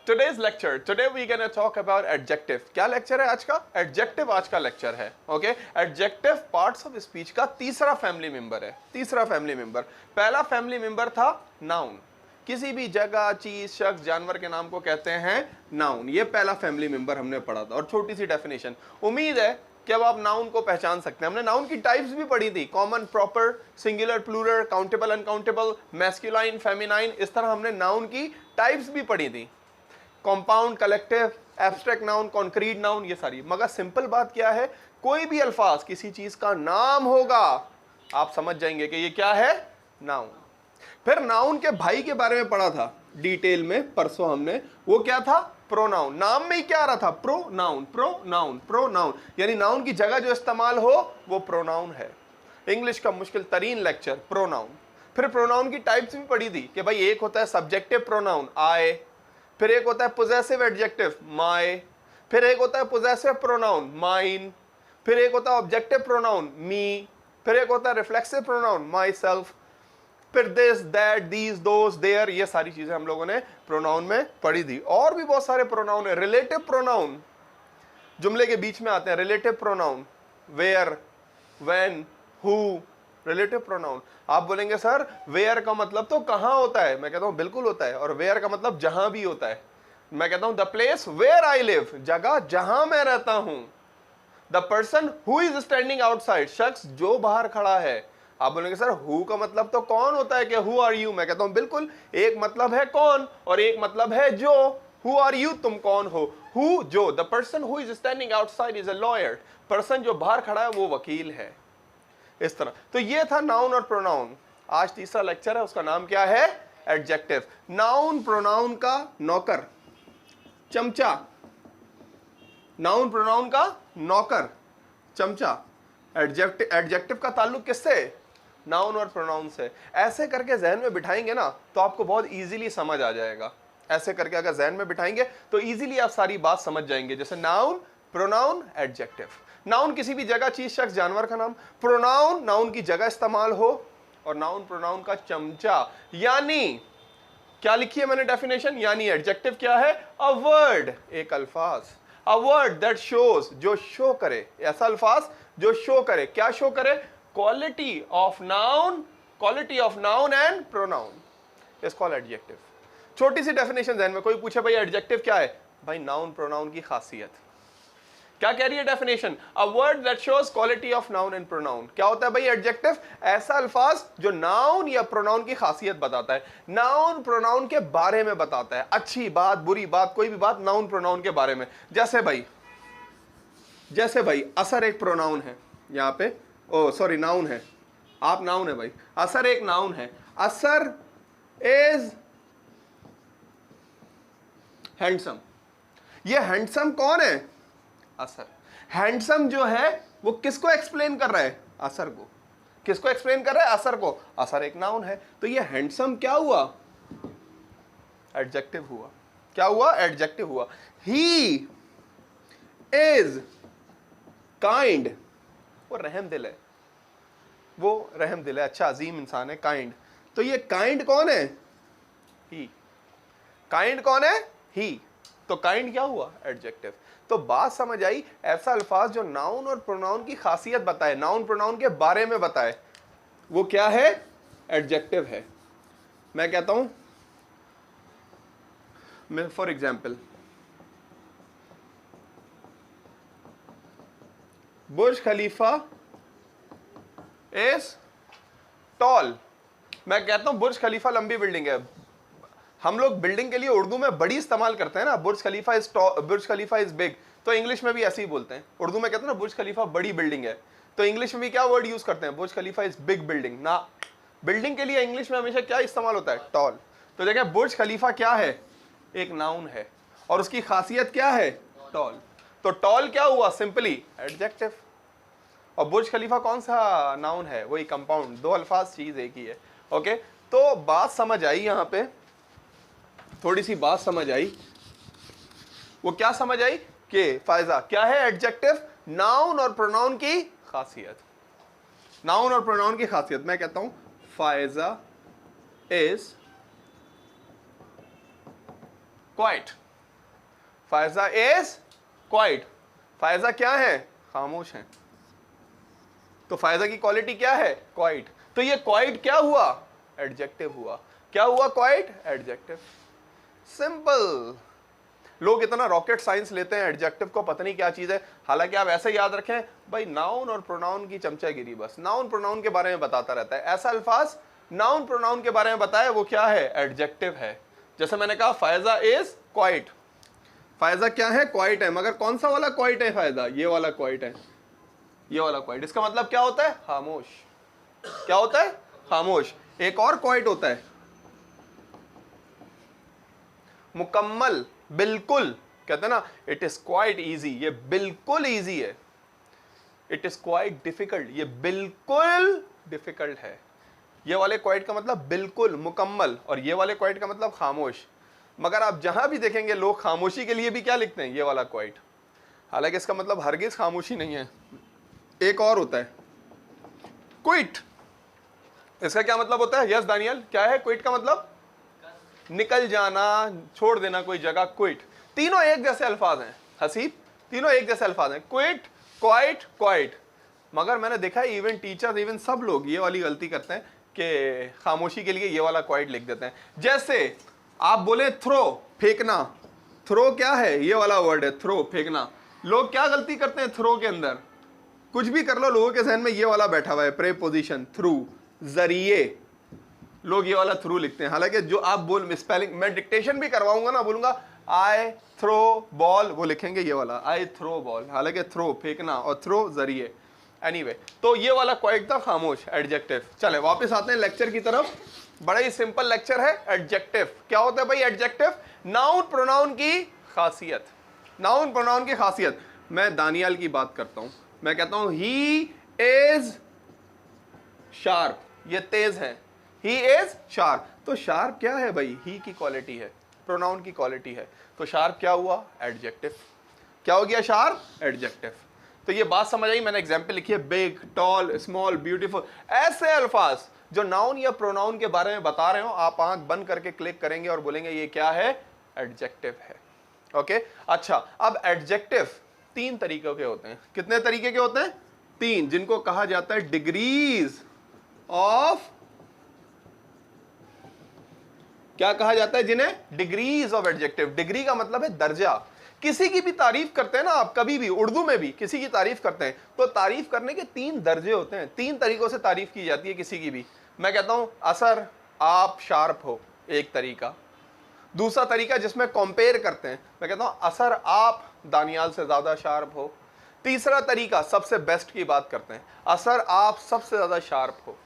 today's lecture, today we gonna talk about adjective. क्या lecture है आज का? Adjective आज का लेक्चर है. Okay? Adjective parts of speech का तीसरा फैमिली मेंबर है. तीसरा फैमिली मेंबर. पहला फैमिली मेंबर था नाउन. किसी भी जगह, चीज, शख्स, जानवर के नाम को कहते हैं नाउन. ये पहला फैमिली मेंबर हमने पढ़ा था और छोटी सी डेफिनेशन. उम्मीद है कि अब आप नाउन को पहचान सकते हैं. हमने नाउन की टाइप्स भी पढ़ी थी. Common, proper, singular, plural, countable, uncountable, masculine, feminine. इस तरह हमने नाउन की टाइप्स भी पढ़ी थी. Compound, collective, abstract noun, concrete noun, ये सारी. मगर सिंपल बात क्या है, कोई भी अल्फाज किसी चीज का नाम होगा, आप समझ जाएंगे कि ये क्या है, नाउन. फिर नाउन के भाई के बारे में पढ़ा था डिटेल में परसों हमने. वो क्या था, प्रोनाउन. नाम में ही क्या आ रहा था, प्रोनाउन, प्रोनाउन, प्रोनाउन. यानी नाउन की जगह जो इस्तेमाल हो वो प्रोनाउन है. इंग्लिश का मुश्किल तरीन लेक्चर, प्रोनाउन. फिर प्रोनाउन की टाइप्स भी पढ़ी थी कि भाई एक होता है सब्जेक्टिव प्रोनाउन, आई. फिर एक होता है पोजेसिव एडजेक्टिव, माय. फिर एक होता है पोजेसिव प्रोनाउन, माइन. फिर एक होता है ऑब्जेक्टिव प्रोनाउन, मी. फिर एक होता है रिफ्लेक्सिव प्रोनाउन, माई सेल्फ. फिर this, that, these, those, there. ये सारी चीजें हम लोगों ने प्रोनाउन में पढ़ी थी. और भी बहुत सारे प्रोनाउन है. रिलेटिव प्रोनाउन जुमले के बीच में आते हैं. Relative pronoun, where, when, who. Relative pronoun. आप बोलेंगे सर वेयर का मतलब तो कहां होता है. मैं कहता हूं बिल्कुल होता है. और वेयर का मतलब जहां भी होता है. मैं कहता हूं the place where I live, जगह जहां मैं रहता हूं. The person who is standing outside, शख्स जो बाहर खड़ा है. आप बोलेंगे सर हु का मतलब तो कौन होता है कि हु आर यू. मैं कहता हूं बिल्कुल, एक मतलब है कौन और एक मतलब है जो. हु आर यू, तुम कौन हो. हु, जो. The person who is standing outside is a lawyer. Person जो बाहर खड़ा है वो वकील है. इस तरह. तो ये था नाउन और प्रोनाउन. आज तीसरा लेक्चर है, उसका नाम क्या है, एडजेक्टिव. नाउन प्रोनाउन का नौकर, चमचा. नाउन प्रोनाउन का नौकर, चमचा. एडजेक्टिव का ताल्लुक किससे, नाउन और प्रोनाउन से. ऐसे करके जहन में बिठाएंगे ना तो आपको बहुत इजीली समझ आ जाएगा. ऐसे करके अगर जहन में बिठाएंगे तो इजीली आप सारी बात समझ जाएंगे. जैसे नाउन, प्रोनाउन, एडजेक्टिव. नाउन किसी भी जगह, चीज, शख्स, जानवर का नाम. प्रोनाउन नाउन की जगह इस्तेमाल हो. और नाउन प्रोनाउन का चमचा. यानी क्या लिखी है मैंने डेफिनेशन, यानी एडजेक्टिव क्या है, अ वर्ड, एक अल्फाज. अ वर्ड दैट शोज, जो शो करे. ऐसा अल्फाज जो शो करे. क्या शो करे, quality of noun, quality of noun and pronoun is called adjective. छोटी सी डेफिनेशन जहन में. कोई पूछे भाई एडजेक्टिव क्या है, भाई नाउन प्रोनाउन की खासियत. क्या कह रही है definition, a word that shows quality of noun and pronoun. क्या होता है भाई एडजेक्टिव, ऐसा अल्फाज जो नाउन या प्रोनाउन की खासियत बताता है. नाउन प्रोनाउन के बारे में बताता है. अच्छी बात, बुरी बात, कोई भी बात नाउन प्रोनाउन के बारे में. जैसे भाई असर एक प्रोनाउन है यहां पे. ओ सॉरी, नाउन है. आप नाउन है भाई. असर एक नाउन है. असर इज हैंडसम. ये हैंडसम कौन है, असर. हैंडसम जो है वो किसको एक्सप्लेन कर रहा है, असर को. किसको एक्सप्लेन कर रहा है, असर को. असर एक नाउन है. तो ये हैंडसम क्या हुआ, एडजेक्टिव हुआ. क्या हुआ, एडजेक्टिव हुआ. ही इज काइंड, वो रहमदिल है. वो रहमदिल है, अच्छा अजीम इंसान है, काइंड. तो ये काइंड कौन है, ही. काइंड कौन है, ही. तो काइंड क्या हुआ, एडजेक्टिव. तो बात समझ आई. ऐसा अल्फाज जो नाउन और प्रोनाउन की खासियत बताए, नाउन प्रोनाउन के बारे में बताए, वो क्या है, एडजेक्टिव है. मैं कहता हूं, मैं for example, Burj Khalifa is tall. मैं कहता हूं बुर्ज खलीफा लंबी बिल्डिंग है. हम लोग बिल्डिंग के लिए उर्दू में बड़ी इस्तेमाल करते हैं ना, बुर्ज खलीफा इज बिग. तो इंग्लिश में भी ऐसे ही बोलते हैं. उर्दू में कहते हैं ना बुर्ज खलीफा बड़ी बिल्डिंग है. तो इंग्लिश में भी क्या वर्ड यूज करते हैं, बुर्ज खलीफा इज बिग बिल्डिंग ना. बिल्डिंग के लिए इंग्लिश में हमेशा क्या इस्तेमाल होता है, टॉल. तो देखें बुर्ज खलीफा क्या है, एक नाउन है. और उसकी खासियत क्या है, टॉल. तो टॉल क्या हुआ, सिंपली एडजेक्टिव. और बुर्ज खलीफा कौन सा नाउन है, वही कंपाउंड. दो अल्फाज, चीज एक ही है. ओके. तो बात समझ आई. यहां पे थोड़ी सी बात समझ आई. वो क्या समझ आई कि फायजा क्या है, एडजेक्टिव, नाउन और प्रोनाउन की खासियत. नाउन और प्रोनाउन की खासियत. मैं कहता हूं Faiza is quite. Faiza is quite. Faiza क्या है? खामोश है। तो फायजा की क्वालिटी क्या है? क्वाइट। तो ये क्वाइट क्या हुआ? एडजेक्टिव हुआ। क्या हुआ? Quite adjective. सिंपल। लोग इतना रॉकेट साइंस लेते हैं एडजेक्टिव को, पता नहीं क्या चीज है। हालांकि आप ऐसे याद रखें भाई, नाउन और प्रोनाउन की चमचागिरी, बस नाउन प्रोनाउन के बारे में बताता रहता है। ऐसा अल्फाज नाउन प्रोनाउन के बारे में बताया, वो क्या है? एडजेक्टिव है। जैसे मैंने कहा फायजा इज क्वाइट। फायजा क्या है? क्वाइट है। मगर कौन सा वाला क्वाइट है फायजा? ये वाला क्वाइट है। ये वाला क्वाइट। इसका मतलब क्या होता है? खामोश। क्या होता है? खामोश। एक और क्वाइट होता है मुकम्मल, बिल्कुल। कहते हैं ना इट इज क्वाइट इजी, ये बिल्कुल इजी है। इट इज क्वाइट डिफिकल्ट, ये बिल्कुल डिफिकल्ट है। ये वाले क्वाइट का मतलब बिल्कुल, मुकम्मल, और ये वाले क्वाइट का मतलब खामोश। मगर आप जहां भी देखेंगे लोग खामोशी के लिए भी क्या लिखते हैं? ये वाला क्वाइट। हालांकि इसका मतलब हरगिज खामोशी नहीं है। एक और होता है क्विट। इसका क्या मतलब होता है? यस दानियल, क्या है क्विट का मतलब? निकल जाना, छोड़ देना कोई जगह, क्विट। तीनों एक जैसे अल्फाज हैं हसीब, तीनों एक जैसे अल्फाज हैं, क्विट, क्वाइट, क्वाइट। मगर मैंने देखा है इवन टीचर्स, इवन सब लोग ये वाली गलती करते हैं कि खामोशी के लिए ये वाला क्वाइट लिख देते हैं। जैसे आप बोले थ्रो, फेंकना। थ्रो क्या है? ये वाला वर्ड है थ्रो, फेंकना। लोग क्या गलती करते हैं थ्रो के अंदर? कुछ भी कर लो, लोगों के जहन में ये वाला बैठा हुआ है, प्रेपोजिशन, थ्रू, जरिए। लोग ये वाला थ्रू लिखते हैं। हालांकि जो आप बोल स्पेलिंग, मैं डिक्टेशन भी करवाऊंगा ना, बोलूंगा आई थ्रो बॉल, वो लिखेंगे ये वाला आई थ्रो बॉल। हालांकि थ्रो फेंकना और थ्रो जरिए। एनीवे, तो ये वाला क्वाइट था खामोश, एडजेक्टिव। चले वापस आते हैं लेक्चर की तरफ। बड़ा ही सिंपल लेक्चर है। एडजेक्टिव क्या होता है भाई? एडजेक्टिव नाउन प्रोनाउन की खासियत। नाउन प्रोनाउन की खासियत। मैं दानियाल की बात करता हूं, मैं कहता हूं ही इज शार्प, ये तेज है। He is sharp. तो शार्प क्या है भाई? ही की क्वालिटी है, प्रोनाउन की क्वालिटी है। तो शार्प क्या हुआ? एडजेक्टिव। क्या हो गया? Sharp, adjective. तो ये बात समझ आई? मैंने एग्जाम्पल लिखी है, बिग, टॉल, स्मॉल, ब्यूटीफुल। ऐसे अल्फाज जो नाउन या प्रोनाउन के बारे में बता रहे हो, आप आंख बंद करके क्लिक करेंगे और बोलेंगे ये क्या है? एडजेक्टिव है। ओके, अच्छा, अब एडजेक्टिव तीन तरीके के होते हैं। कितने तरीके के होते हैं? तीन, जिनको कहा जाता है डिग्रीज ऑफ, क्या कहा जाता है जिन्हें? Degrees of adjective. डिग्री का मतलब है दर्जा। किसी की भी तारीफ करते हैं ना आप, कभी भी उर्दू में भी किसी की तारीफ करते हैं, तो तारीफ करने के तीन दर्जे होते हैं। तीन तरीकों से तारीफ की जाती है किसी की भी। मैं कहता हूं असर आप शार्प हो, एक तरीका। दूसरा तरीका जिसमें कंपेयर करते हैं, मैं कहता हूं असर आप दानियाल से ज्यादा शार्प हो। तीसरा तरीका सबसे बेस्ट की बात करते हैं, असर आप सबसे ज्यादा शार्प हो।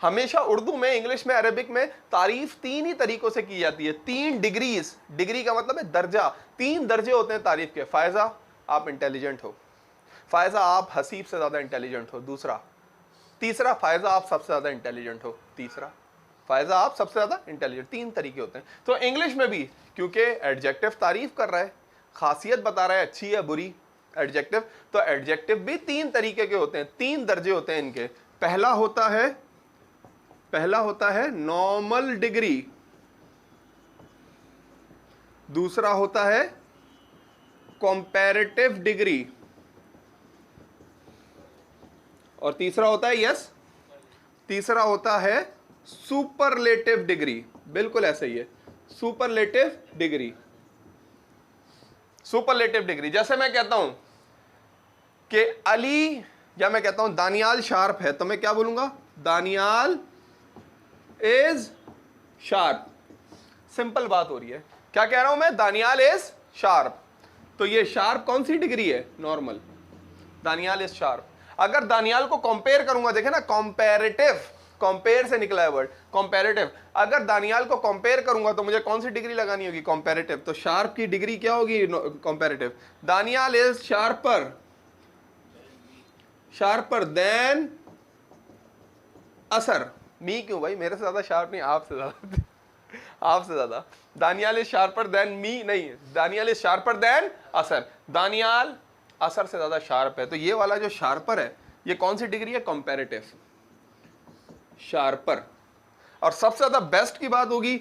हमेशा उर्दू में, इंग्लिश में, अरबिक में तारीफ तीन ही तरीकों से की जाती है। तीन डिग्रीज, डिग्री का मतलब है दर्जा। तीन दर्जे होते हैं तारीफ के। फायजा आप इंटेलिजेंट हो, फायजा आप हसीब से ज्यादा इंटेलिजेंट हो, दूसरा। तीसरा फायजा आप सबसे ज्यादा इंटेलिजेंट हो, तीसरा। फायजा आप सबसे ज्यादा इंटेलिजेंट। तीन तरीके होते हैं। तो इंग्लिश में भी क्योंकि एडजेक्टिव तारीफ कर रहा है, खासियत बता रहा है अच्छी है बुरी, एडजेक्टिव, तो एडजेक्टिव भी तीन तरीके के होते हैं, तीन दर्जे होते हैं इनके। पहला होता है नॉर्मल डिग्री, दूसरा होता है कंपैरेटिव डिग्री, और तीसरा होता है तीसरा होता है सुपरलेटिव डिग्री। बिल्कुल ऐसे ही है, सुपरलेटिव डिग्री। सुपरलेटिव डिग्री, जैसे मैं कहता हूं कि अली, या मैं कहता हूं दानियाल शार्प है, तो मैं क्या बोलूंगा? Daniyal is sharp. सिंपल बात हो रही है। क्या कह रहा हूं मैं? Daniyal is sharp. तो ये शार्प कौन सी डिग्री है? नॉर्मल। Daniyal is sharp. अगर दानियाल को कंपेयर करूंगा, देखे ना, कंपैरेटिव, कंपेयर से निकला है वर्ड, कंपैरेटिव। अगर दानियाल को कंपेयर करूंगा तो मुझे कौन सी डिग्री लगानी होगी? कंपैरेटिव। तो शार्प की डिग्री क्या होगी? Comparative. Daniyal is sharper than Asar. मी क्यों भाई? मेरे से ज्यादा शार्प नहीं, आपसे ज्यादा आपसे ज्यादा। Daniyal is sharper than me नहीं, दानियाल इज शार्पर देन असर। दानियाल असर से ज्यादा शार्प है। तो ये वाला जो शार्पर है, ये कौन सी डिग्री है? Comparative, sharper. और सबसे ज्यादा बेस्ट की बात होगी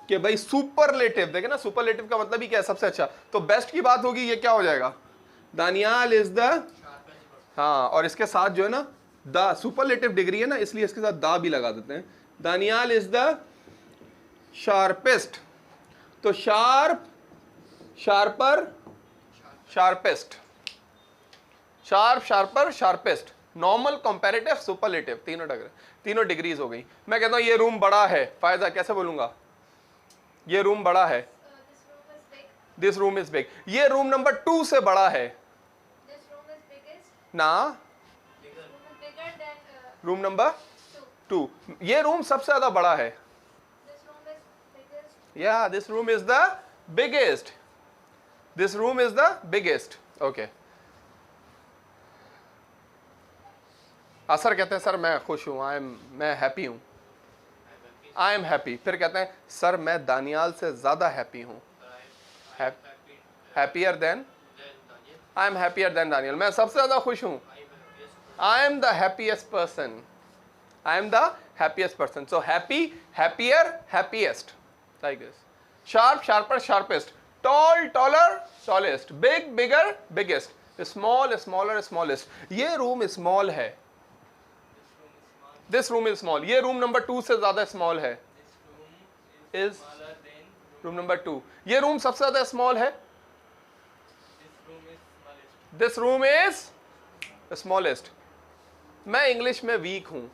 कि भाई सुपरलेटिव, देखे ना सुपरलेटिव का मतलब ही क्या है, सबसे अच्छा। तो बेस्ट की बात होगी, ये क्या हो जाएगा, दानियाल इज द, हाँ, और इसके साथ जो है ना द, सुपरलेटिव डिग्री है ना, इसलिए इसके साथ दा भी लगा देते हैं। दानियाल इज द शार्पेस्ट, तो sharp, sharper, sharpest, sharp, sharper, sharpest, normal, comparative, superlative, तीनों डिग्रीज हो गई। मैं कहता हूं ये रूम बड़ा है, फायदा कैसे बोलूंगा, ये रूम बड़ा है, दिस रूम इज बिग, ये रूम नंबर 2 से बड़ा है ना, रूम नंबर 2, ये रूम सबसे ज्यादा बड़ा है, या this room is the biggest, this room is the biggest. Okay, असर कहते हैं सर मैं खुश हूं, मैं हैप्पी हूं, आई एम हैप्पी। फिर कहते हैं सर मैं दानियाल से ज्यादा हैप्पी हूं, happier than, I am happier than Daniyal, मैं सबसे ज्यादा खुश हूं, I am the happiest person, I am the happiest person. So happy, happier, happiest, like this. Sharp, sharper, sharpest, tall, taller, tallest, big, bigger, biggest, small, smaller, smallest. ये room small है, this room is small, ये room number 2 से ज्यादा small है, is room number 2, ये room सबसे ज्यादा small है, दिस रूम इज स्मॉलेस्ट। मैं इंग्लिश में वीक हूं,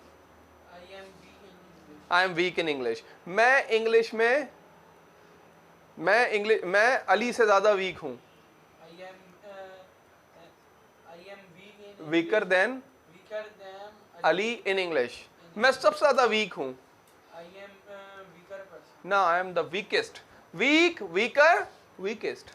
I am weak in English, मैं इंग्लिश में, मैं अली से ज्यादा वीक हूं, weaker than Ali in English, मैं सबसे ज्यादा वीक हूं, ना I am the weakest, weak, weaker, weakest.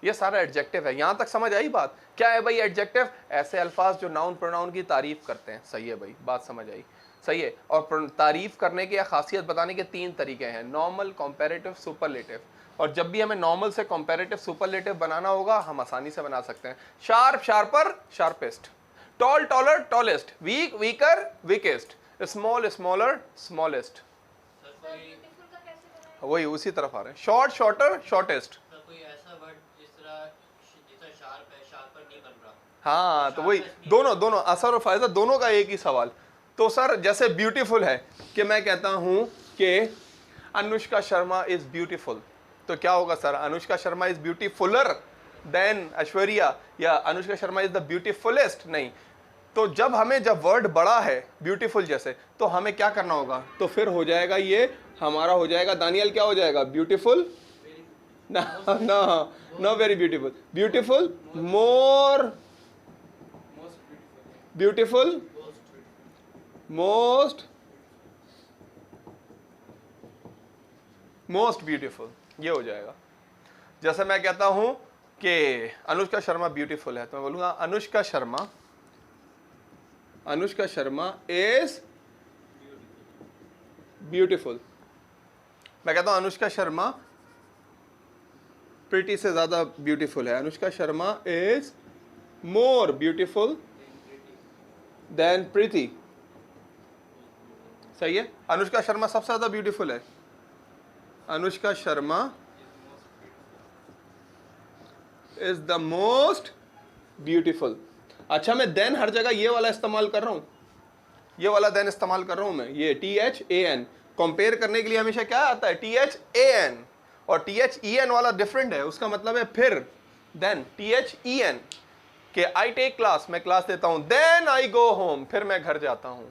ये सारा एडजेक्टिव है, यहां तक समझ आई बात। क्या है भाई एडजेक्टिव, ऐसे अल्फाज जो नाउन प्रोनाउन की तारीफ करते हैं, सही है भाई, बात समझ आई, सही है। और तारीफ करने की या खासियत बताने के 3 तरीके हैं, नॉर्मल, कंपैरेटिव, सुपरलेटिव। और जब भी हमें नॉर्मल से कंपैरेटिव, सुपरलेटिव बनाना होगा, हम आसानी से बना सकते हैं। Sharp, sharper, sharpest, tall, taller, tallest, weak, weaker, weakest, small, smaller, smallest. वही उसी तरफ आ रहे हैं, शॉर्ट, शॉर्टर, शॉर्टेस्ट। हाँ, तो वही दोनों असर और फायदा दोनों का एक ही सवाल। तो सर जैसे ब्यूटीफुल है कि मैं कहता हूं कि अनुष्का शर्मा इज ब्यूटीफुल, तो क्या होगा sir, Anushka Sharma is beautifuller than Aishwarya, या Anushka Sharma is the beautifullest, नहीं। तो जब वर्ड बड़ा है ब्यूटीफुल जैसे, तो हमें क्या करना होगा, तो फिर हो जाएगा ये हमारा हो जाएगा दानियल, क्या हो जाएगा, ब्यूटीफुल ना, ना, know very beautiful, beautiful, more beautiful, most beautiful, ये हो जाएगा। जैसे मैं कहता हूं कि अनुष्का शर्मा ब्यूटीफुल है, तो मैं बोलूंगा अनुष्का शर्मा इज ब्यूटीफुल। मैं कहता हूं अनुष्का शर्मा प्रीति से ज्यादा ब्यूटीफुल है, Anushka Sharma is more beautiful than Preeti, सही है। अनुष्का शर्मा सबसे ज्यादा ब्यूटीफुल है, Anushka Sharma is the most beautiful. अच्छा, मैं देन हर जगह ये वाला इस्तेमाल कर रहा हूं, ये वाला देन इस्तेमाल कर रहा हूं मैं, ये THAN कंपेयर करने के लिए हमेशा क्या आता है, THAN, और THEN वाला डिफरेंट है, उसका मतलब है फिर, देन THEN कि आई टेक क्लास, मैं क्लास लेता हूं, देन आई गो होम, फिर मैं घर जाता हूं।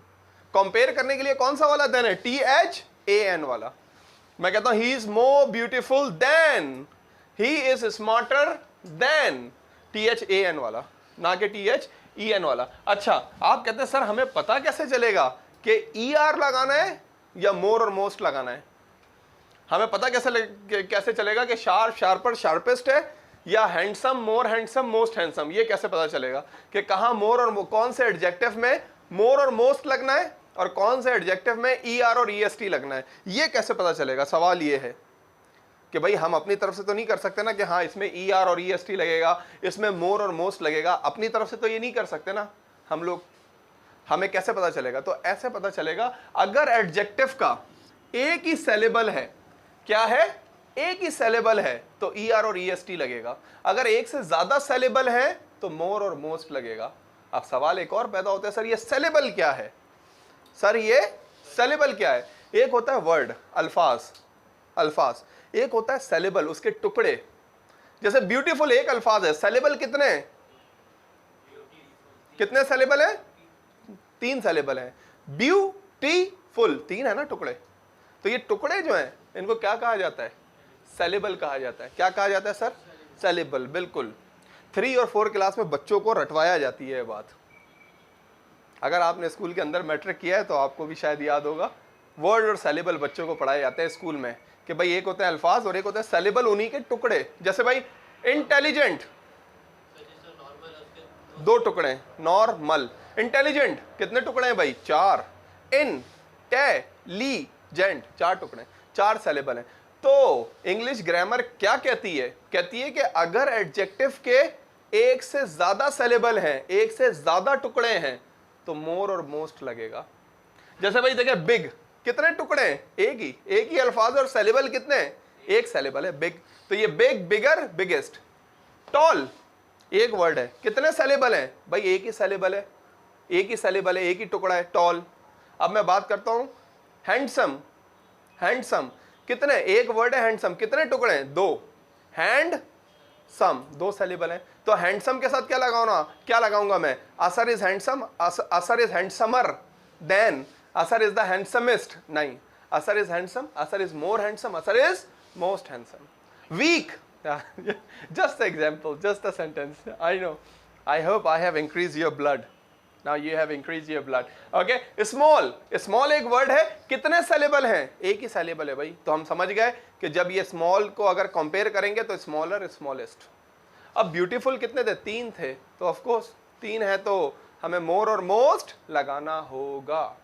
कंपेयर करने के लिए कौन सा वाला देन है, THAN वाला। मैं कहता हूं he is more beautiful then, he is smarter than, THAN वाला, ना कि THEN वाला। अच्छा, आप कहते हैं सर हमें पता कैसे चलेगा कि ER लगाना है या मोर और मोस्ट लगाना है, हमें पता कैसे चलेगा कि शार्प, शार्पर, शार्पेस्ट है, या हैंडसम, मोर हैंडसम, मोस्ट हैंडसम, ये कैसे पता चलेगा कि कहां मोर और कौन से एडजेक्टिव में मोर और मोस्ट लगना है और कौन से एडजेक्टिव में ER और EST लगना है, ये कैसे पता चलेगा। सवाल ये है कि भाई हम अपनी तरफ से तो नहीं कर सकते ना कि हाँ इसमें ER और EST लगेगा, इसमें मोर और मोस्ट लगेगा, अपनी तरफ से तो ये नहीं कर सकते ना हम लोग। हमें कैसे पता चलेगा, तो ऐसे पता चलेगा अगर एडजेक्टिव का एक ही सेलेबल है, क्या है, एक ही सेलेबल है तो ER और EST लगेगा, अगर एक से ज्यादा सेलेबल है तो मोर और मोस्ट लगेगा। अब सवाल एक और पैदा होता है, सर ये सेलेबल क्या है, सर ये सेलेबल क्या है? एक होता है वर्ड, अल्फाज, अल्फाज, एक होता है सेलेबल, उसके टुकड़े। जैसे ब्यूटीफुल एक अल्फाज है, सेलेबल कितने, कितने सेलेबल है? 3 सेलेबल है। ब्यूटीफुल 3 है ना टुकड़े, तो ये टुकड़े जो हैं इनको क्या कहा जाता है? सेलेबल कहा जाता है। क्या कहा जाता है सर? सेलेबल। बिल्कुल 3 और 4 क्लास में बच्चों को रटवाया जाती है ये बात। अगर आपने स्कूल के अंदर मैट्रिक किया है तो आपको भी शायद याद होगा, वर्ड और सेलेबल बच्चों को पढ़ाए जाते हैं स्कूल में कि भाई एक होता है अल्फाज और एक होता है सेलेबल, उन्हीं के टुकड़े। जैसे भाई इंटेलिजेंट 2 टुकड़े, नॉर्मल। इंटेलिजेंट कितने टुकड़े हैं भाई? 4। इंटेलिजेंट 4 टुकड़े, 4 सेलेबल हैं। तो इंग्लिश ग्रामर क्या कहती है? कहती है कि अगर एडजेक्टिव के एक से ज्यादा सेलेबल हैं, एक से ज्यादा टुकड़े हैं, तो मोर और मोस्ट लगेगा। जैसे भाई देखिए बिग कितने टुकड़े हैं? एक ही अल्फाज और सेलेबल कितने हैं? एक सेलेबल है बिग, तो ये बिग, बिगर, बिगेस्ट। टॉल एक वर्ड है, कितने सेलेबल हैं? भाई एक ही सेलेबल है, एक ही सेलेबल है, एक ही टुकड़ा है, टॉल। अब मैं बात करता हूं हैंडसम, हैंडसम कितने, एक वर्ड है हैंडसम, कितने टुकड़े हैं? 2। हैंड सम 2 सेलेबल हैं, तो हैंडसम के साथ क्या लगाऊंगा, क्या लगाऊंगा मैं? Asar is handsome, Asar is handsomer than Asar is the handsomest, नहीं, Asar is handsome, Asar is more handsome, Asar is most handsome. Weak just example, just a sentence, I know, I hope I have increased your blood, now you have increased your blood, okay। small, small एक word है, कितने saleable हैं? एक ही saleable है भाई, तो हम समझ गए कि जब ये स्मॉल को अगर कंपेयर करेंगे तो स्मॉलर, स्मॉलेस्ट। अब ब्यूटीफुल कितने थे? 3 थे, तो ऑफ कोर्स 3 है तो हमें मोर और मोस्ट लगाना होगा,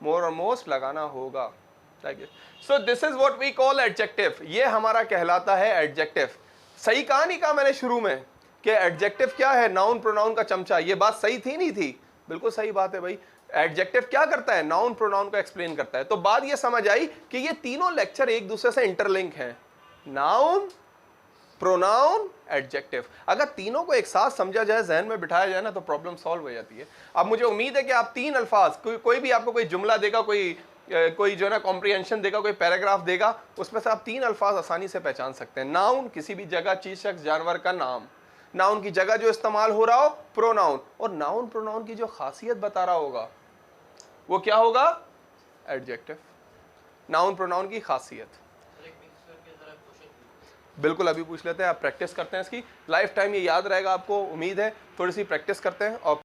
मोर और मोस्ट लगाना होगा। So this is what we call adjective, ये हमारा कहलाता है एडजेक्टिव। सही कहा नहीं कहा मैंने शुरू में कि एडजेक्टिव क्या है? नाउन प्रोनाउन का चमचा। ये बात सही थी नहीं थी? बिल्कुल सही बात है भाई। एडजेक्टिव क्या करता है? नाउन प्रोनाउन को एक्सप्लेन करता है। तो बात ये समझ आई कि ये तीनों लेक्चर एक दूसरे से इंटरलिंक हैं, नाउन, प्रोनाउन, एडजेक्टिव। अगर तीनों को एक साथ समझा जाए, जहन में बिठाया जाए ना, तो प्रॉब्लम सॉल्व हो जाती है। अब मुझे उम्मीद है कि आप 3 अल्फाज, कोई भी आपको कोई जुमला देगा, कोई जो है ना कॉम्प्रिहेंशन देगा, कोई पैराग्राफ देगा, उसमें से आप 3 अल्फाज आसानी से पहचान सकते हैं। नाउन किसी भी जगह, चीज, शख्स, जानवर का नाम, नाउन की जगह जो इस्तेमाल हो रहा हो प्रोनाउन, और नाउन प्रोनाउन की जो खासियत बता रहा होगा वो क्या होगा? एडजेक्टिव। नाउन प्रोनाउन की खासियत बिल्कुल अभी पूछ लेते हैं, आप प्रैक्टिस करते हैं इसकी, लाइफ टाइम ये याद रहेगा आपको, उम्मीद है। थोड़ी सी प्रैक्टिस करते हैं और